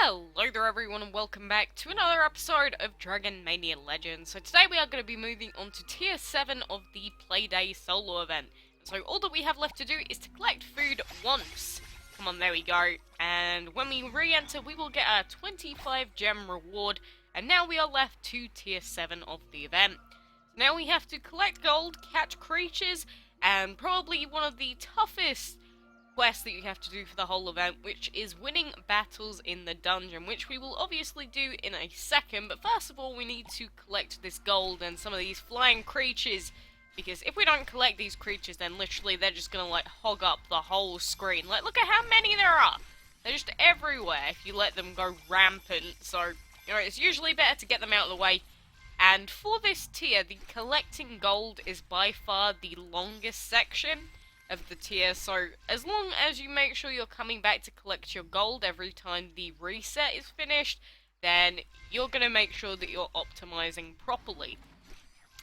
Hello there everyone and welcome back to another episode of Dragon Mania Legends. So today we are going to be moving on to Tier 7 of the Playday solo event. So all that we have left to do is to collect food once. Come on, there we go. And when we re-enter we will get a 25 gem reward. And now we are left to Tier 7 of the event. Now we have to collect gold, catch creatures, and probably one of the toughest quest that you have to do for the whole event, which is winning battles in the dungeon, which we will obviously do in a second. But first of all, we need to collect this gold and some of these flying creatures, because if we don't collect these creatures, then literally they're just gonna like hog up the whole screen. Like, look at how many there are. They're just everywhere if you let them go rampant. So, you know, it's usually better to get them out of the way. And for this tier, the collecting gold is by far the longest section of the tier, so as long as you make sure you're coming back to collect your gold every time the reset is finished, then you're going to make sure that you're optimizing properly.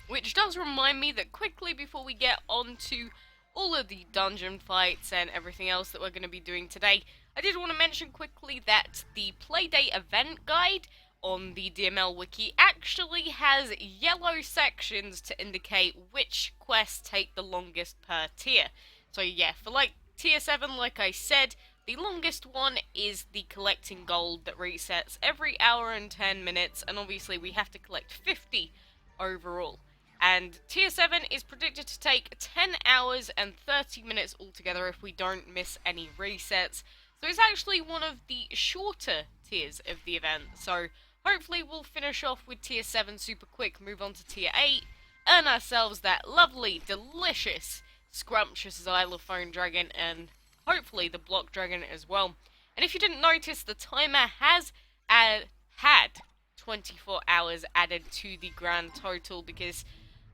Which does remind me that quickly before we get on to all of the dungeon fights and everything else that we're going to be doing today, I did want to mention quickly that the Playday event guide on the DML wiki actually has yellow sections to indicate which quests take the longest per tier. So yeah, for like tier 7, like I said, the longest one is the collecting gold that resets every hour and 10 minutes, and obviously we have to collect 50 overall. And tier 7 is predicted to take 10 hours and 30 minutes altogether if we don't miss any resets. So it's actually one of the shorter tiers of the event. So hopefully we'll finish off with tier 7 super quick, move on to tier 8, earn ourselves that lovely, delicious, scrumptious xylophone dragon, and hopefully the block dragon as well. And if you didn't notice, the timer has had 24 hours added to the grand total, because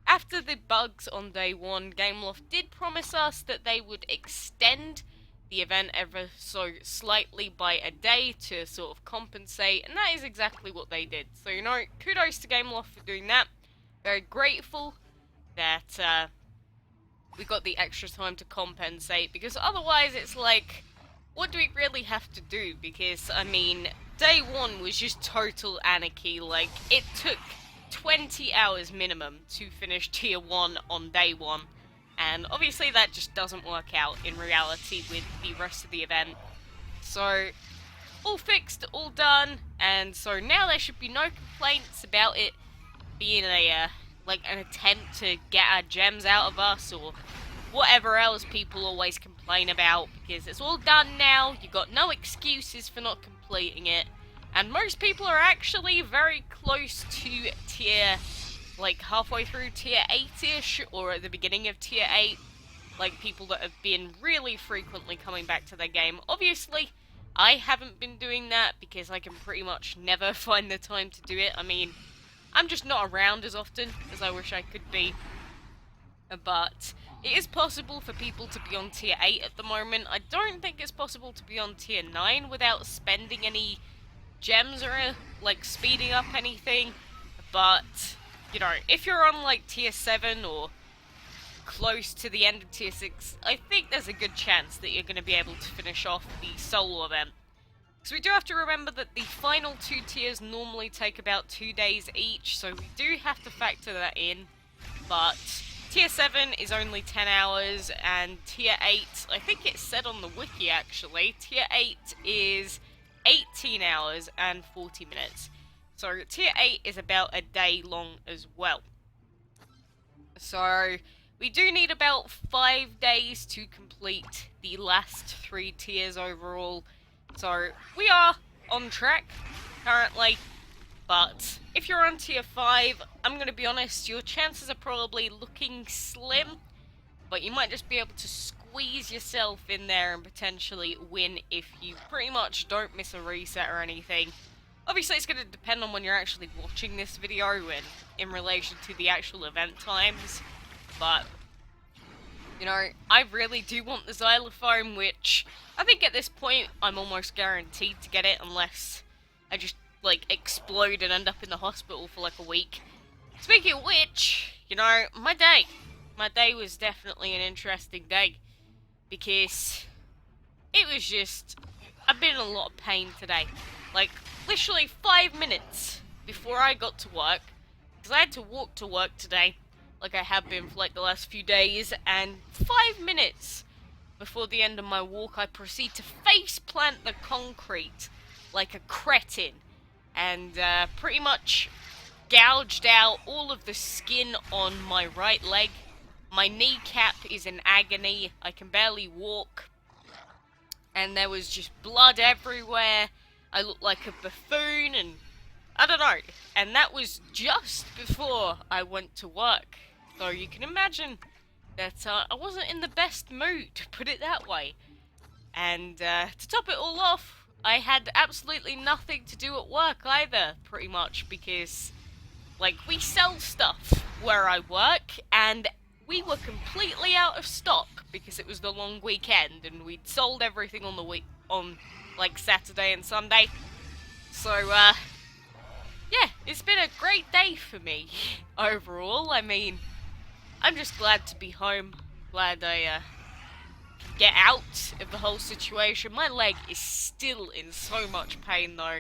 after the bugs on day 1, Gameloft did promise us that they would extend the event ever so slightly by a day to sort of compensate, and that is exactly what they did. So, you know, kudos to Gameloft for doing that. Very grateful that we got the extra time to compensate, because otherwise it's like, what do we really have to do? Because, I mean, day 1 was just total anarchy. Like, it took 20 hours minimum to finish tier 1 on day 1, and obviously that just doesn't work out in reality with the rest of the event. So, all fixed, all done, and so now there should be no complaints about it being a like an attempt to get our gems out of us, or whatever else people always complain about, because it's all done now. You got no excuses for not completing it, and most people are actually very close to tier, like halfway through tier 8ish, or at the beginning of tier 8, like people that have been really frequently coming back to their game. Obviously, I haven't been doing that because I can pretty much never find the time to do it. I mean, I'm just not around as often as I wish I could be. But it is possible for people to be on tier 8 at the moment. I don't think it's possible to be on tier 9 without spending any gems or, like, speeding up anything. But, you know, if you're on, like, tier 7 or close to the end of tier 6, I think there's a good chance that you're going to be able to finish off the solo event. So we do have to remember that the final 2 tiers normally take about 2 days each, so we do have to factor that in. But tier 7 is only 10 hours, and tier 8, I think it said on the wiki actually, tier 8 is 18 hours and 40 minutes. So tier 8 is about a day long as well. So we do need about 5 days to complete the last 3 tiers overall. So we are on track currently, but if you're on tier 5, I'm going to be honest, your chances are probably looking slim, but you might just be able to squeeze yourself in there and potentially win if you pretty much don't miss a reset or anything. Obviously it's going to depend on when you're actually watching this video and in relation to the actual event times, but you know, I really do want the xylophone, which I think at this point I'm almost guaranteed to get it unless I just, like, explode and end up in the hospital for like a week. Speaking of which, you know, my day was definitely an interesting day, because it was just, I've been in a lot of pain today. Like, literally 5 minutes before I got to work, because I had to walk to work today, like I have been for like the last few days, and 5 minutes before the end of my walk, I proceed to face plant the concrete like a cretin, and pretty much gouged out all of the skin on my right leg. My kneecap is in agony. I can barely walk. And there was just blood everywhere. I looked like a buffoon, and I don't know. And that was just before I went to work. So you can imagine that I wasn't in the best mood, to put it that way. And to top it all off, I had absolutely nothing to do at work either, pretty much, because, like, we sell stuff where I work, and we were completely out of stock because it was the long weekend, and we'd sold everything on the like, Saturday and Sunday. So, yeah, it's been a great day for me, overall. I mean, I'm just glad to be home, glad I, get out of the whole situation. My leg is still in so much pain, though.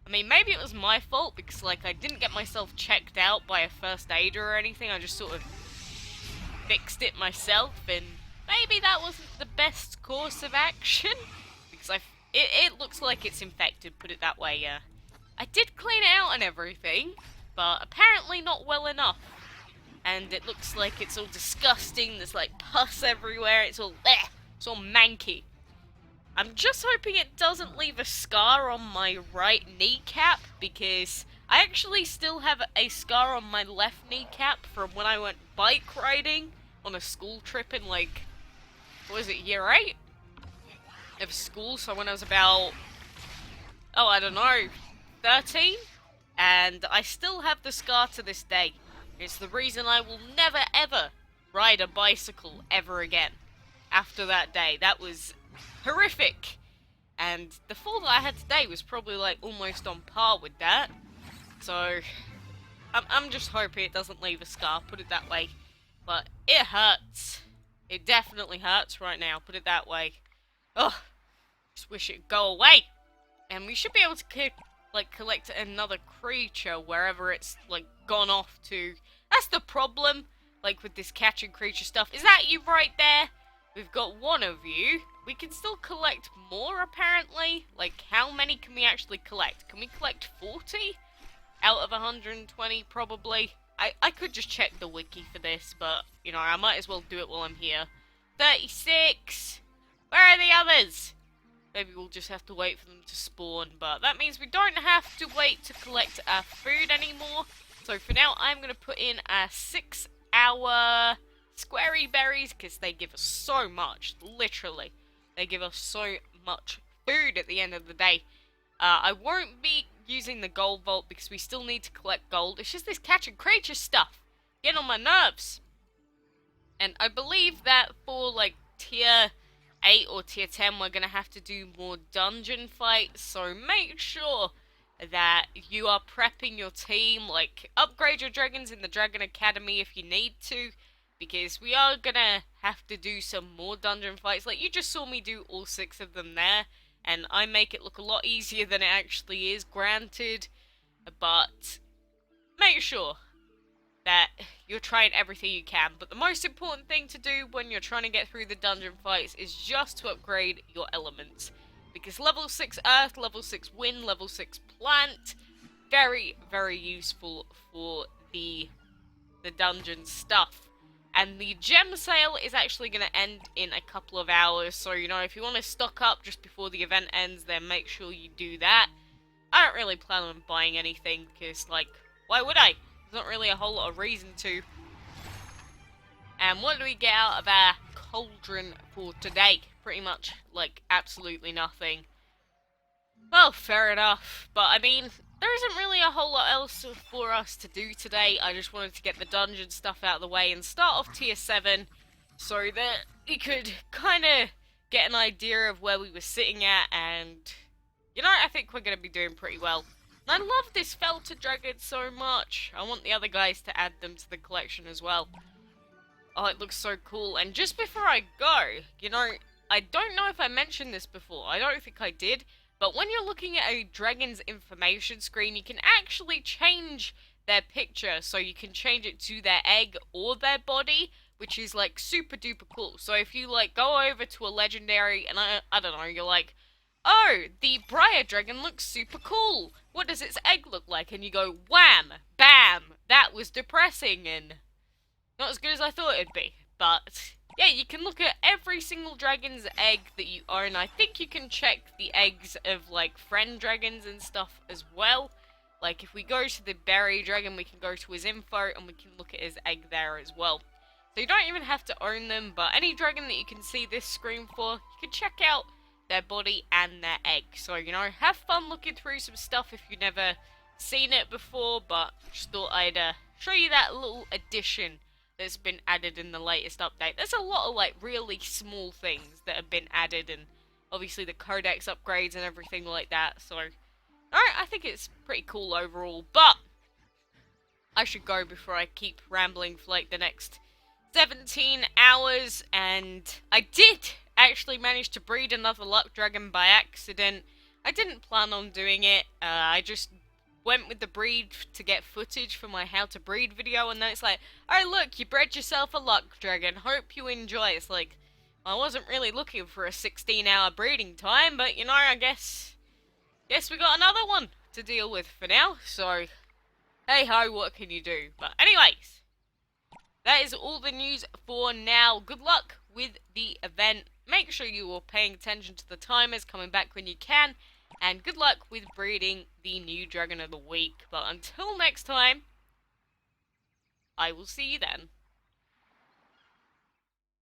I mean, maybe it was my fault, because, like, I didn't get myself checked out by a first aider or anything. I just sort of fixed it myself, and maybe that wasn't the best course of action, because it looks like it's infected, put it that way, yeah. I did clean it out and everything, but apparently not well enough. And it looks like it's all disgusting, there's like pus everywhere, it's all bleh, it's all manky. I'm just hoping it doesn't leave a scar on my right kneecap, because I actually still have a scar on my left kneecap from when I went bike riding on a school trip in, like, what was it, year 8 of school? So when I was about, oh, I don't know, 13? And I still have the scar to this day. It's the reason I will never ever ride a bicycle ever again after that day. That was horrific. And the fall that I had today was probably, like, almost on par with that. So I'm just hoping it doesn't leave a scar, put it that way. But it hurts. It definitely hurts right now, put it that way. Ugh. Just wish it'd go away. And we should be able to collect another creature wherever it's, like, gone off to. That's the problem, like, with this catching creature stuff. Is that you right there? We've got one of you. We can still collect more, apparently. Like, how many can we actually collect? Can we collect 40? Out of 120, probably. I could just check the wiki for this, but, you know, I might as well do it while I'm here. 36! Where are the others? Maybe we'll just have to wait for them to spawn, but that means we don't have to wait to collect our food anymore. So for now, I'm going to put in a 6-hour squarey berries, because they give us so much, literally. They give us so much food at the end of the day. I won't be using the gold vault because we still need to collect gold. It's just this catch and creature stuff getting on my nerves. And I believe that for, like, tier 8 or tier 10, we're going to have to do more dungeon fights. So make sure that you are prepping your team. Like, upgrade your dragons in the Dragon Academy if you need to, because we are going to have to do some more dungeon fights. Like, you just saw me do all 6 of them there. And I make it look a lot easier than it actually is, granted. But make sure that you're trying everything you can. But the most important thing to do when you're trying to get through the dungeon fights is just to upgrade your elements. Because level 6 earth, level 6 wind, level 6 plant, very, very useful for the dungeon stuff. And the gem sale is actually going to end in a couple of hours. So, you know, if you want to stock up just before the event ends, then make sure you do that. I don't really plan on buying anything because, like, why would I? There's not really a whole lot of reason to. And what do we get out of our cauldron for today? Pretty much, like, absolutely nothing. Well, fair enough. But, I mean, there isn't really a whole lot else for us to do today. I just wanted to get the dungeon stuff out of the way and start off tier 7 so that we could kind of get an idea of where we were sitting at, and, you know, I think we're going to be doing pretty well. And I love this Felter Dragon so much. I want the other guys to add them to the collection as well. Oh, it looks so cool. And just before I go, you know, I don't know if I mentioned this before. I don't think I did. But when you're looking at a dragon's information screen, you can actually change their picture, so you can change it to their egg or their body, which is like super duper cool. So if you like go over to a legendary and I don't know, you're like, oh, the Briar Dragon looks super cool. What does its egg look like? And you go, wham, bam, that was depressing and not as good as I thought it'd be. But yeah, you can look at every single dragon's egg that you own. I think you can check the eggs of like friend dragons and stuff as well. Like if we go to the berry dragon, we can go to his info and we can look at his egg there as well. So you don't even have to own them, but any dragon that you can see this screen for, you can check out their body and their egg. So, you know, have fun looking through some stuff if you've never seen it before, but just thought I'd show you that little addition that's been added in the latest update. There's a lot of, like, really small things that have been added, and obviously the codex upgrades and everything like that, so alright, I think it's pretty cool overall, but I should go before I keep rambling for, like, the next 17 hours, and I did actually manage to breed another luck dragon by accident. I didn't plan on doing it. I just went with the breed to get footage for my how to breed video, and then it's like, oh look, you bred yourself a luck dragon, hope you enjoy. It's like, I wasn't really looking for a 16-hour breeding time, but you know, I guess we got another one to deal with for now, so hey ho, what can you do? But anyways, that is all the news for now. Good luck with the event. Make sure you are paying attention to the timers, coming back when you can. And good luck with breeding the new Dragon of the Week. But until next time, I will see you then.